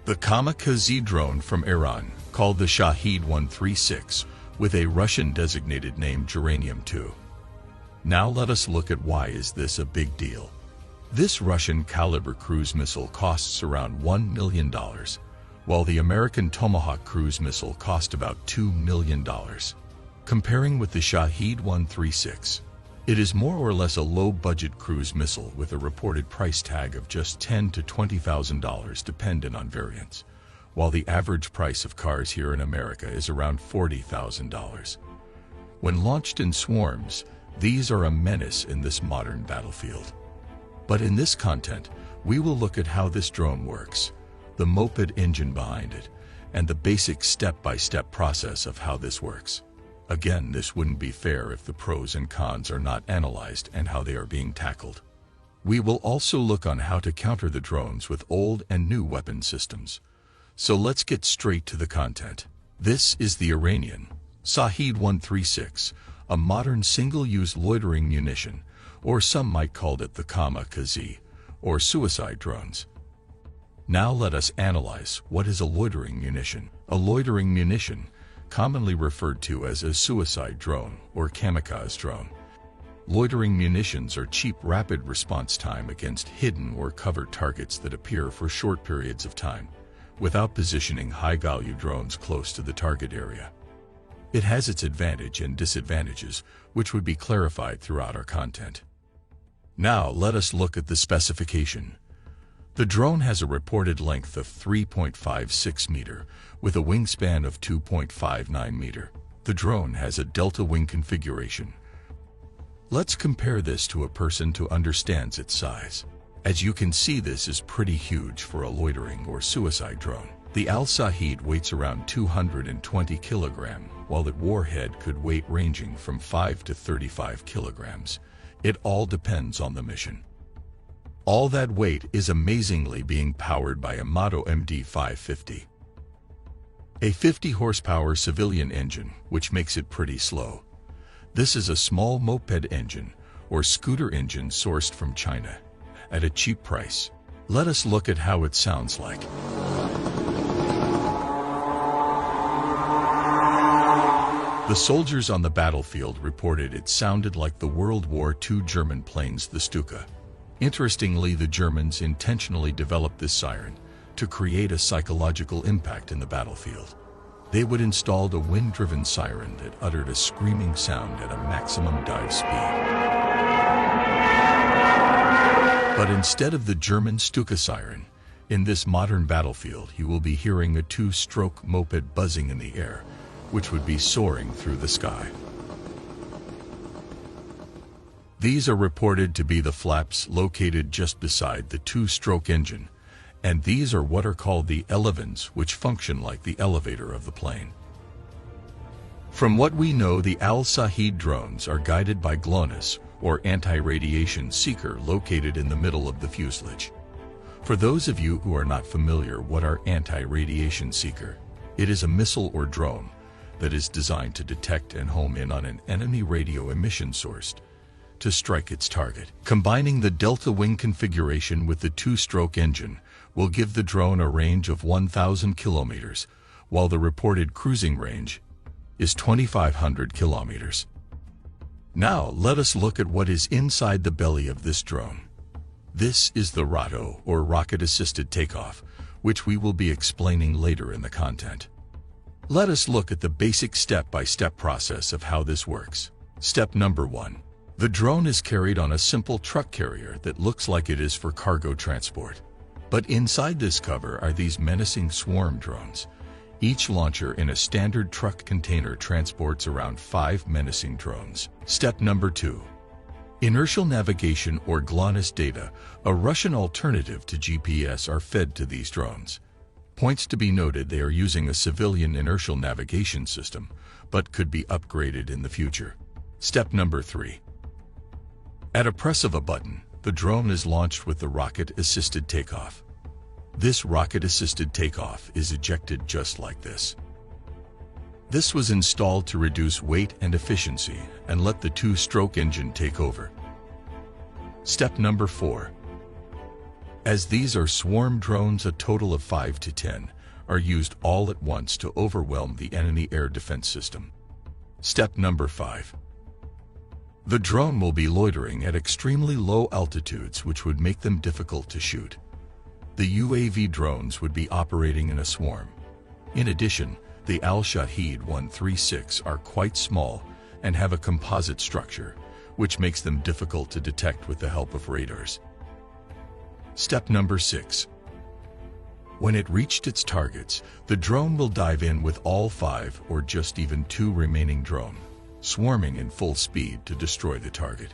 The kamikaze drone from Iran, called the Shahid 136, with a Russian designated name Geranium-2. Now let us look at why is this a big deal. This Russian-caliber cruise missile costs around $1 million, while the American Tomahawk cruise missile cost about $2 million. Comparing with the Shahid 136, it is more or less a low-budget cruise missile with a reported price tag of just $10,000 to $20,000 dependent on variants, while the average price of cars here in America is around $40,000. When launched in swarms, these are a menace in this modern battlefield. But in this content, we will look at how this drone works, the moped engine behind it, and the basic step-by-step process of how this works. Again, this wouldn't be fair if the pros and cons are not analyzed and how they are being tackled. We will also look on how to counter the drones with old and new weapon systems. So let's get straight to the content. This is the Iranian Shahid 136, a modern single-use loitering munition, or some might call it the kamikaze, or suicide drones. Now let us analyze what is a loitering munition. A loitering munition, commonly referred to as a suicide drone or kamikaze drone. Loitering munitions are cheap rapid response time against hidden or covered targets that appear for short periods of time, without positioning high-value drones close to the target area. It has its advantage and disadvantages, which would be clarified throughout our content. Now let us look at the specification. The drone has a reported length of 3.56 meter, with a wingspan of 2.59 meter. The drone has a delta wing configuration. Let's compare this to a person to understand its size. As you can see, this is pretty huge for a loitering or suicide drone. The Al-Shahid weighs around 220 kilograms, while its warhead could weight ranging from 5 to 35 kilograms. It all depends on the mission. All that weight is amazingly being powered by a Moto MD550. A 50 horsepower civilian engine, which makes it pretty slow. This is a small moped engine, or scooter engine sourced from China, at a cheap price. Let us look at how it sounds like. The soldiers on the battlefield reported it sounded like the World War II German planes, the Stuka. Interestingly, the Germans intentionally developed this siren to create a psychological impact in the battlefield. They would install a wind-driven siren that uttered a screaming sound at a maximum dive speed. But instead of the German Stuka siren, in this modern battlefield you will be hearing a two-stroke moped buzzing in the air, which would be soaring through the sky. These are reported to be the flaps located just beside the two-stroke engine, and these are what are called the elevons, which function like the elevator of the plane. From what we know, the Al-Shahid drones are guided by GLONASS, or anti-radiation seeker, located in the middle of the fuselage. For those of you who are not familiar, what are anti-radiation seeker? It is a missile or drone that is designed to detect and home in on an enemy radio emission source to strike its target. Combining the delta wing configuration with the two-stroke engine will give the drone a range of 1,000 kilometers, while the reported cruising range is 2,500 kilometers. Now let us look at what is inside the belly of this drone. This is the ROTO, or rocket-assisted takeoff, which we will be explaining later in the content. Let us look at the basic step-by-step process of how this works. Step number 1. The drone is carried on a simple truck carrier that looks like it is for cargo transport. But inside this cover are these menacing swarm drones. Each launcher in a standard truck container transports around 5 menacing drones. Step number 2. Inertial navigation or GLONASS data, a Russian alternative to GPS, are fed to these drones. Points to be noted: they are using a civilian inertial navigation system, but could be upgraded in the future. Step number 3. At a press of a button, the drone is launched with the rocket-assisted takeoff. This rocket-assisted takeoff is ejected just like this. This was installed to reduce weight and efficiency and let the two-stroke engine take over. Step number 4. As these are swarm drones, a total of 5 to 10 are used all at once to overwhelm the enemy air defense system. Step number 5. The drone will be loitering at extremely low altitudes, which would make them difficult to shoot. The UAV drones would be operating in a swarm. In addition, the Al-Shaheed 136 are quite small and have a composite structure, which makes them difficult to detect with the help of radars. Step number 6. When it reached its targets, the drone will dive in with all 5 or just even 2 remaining drone, swarming in full speed to destroy the target.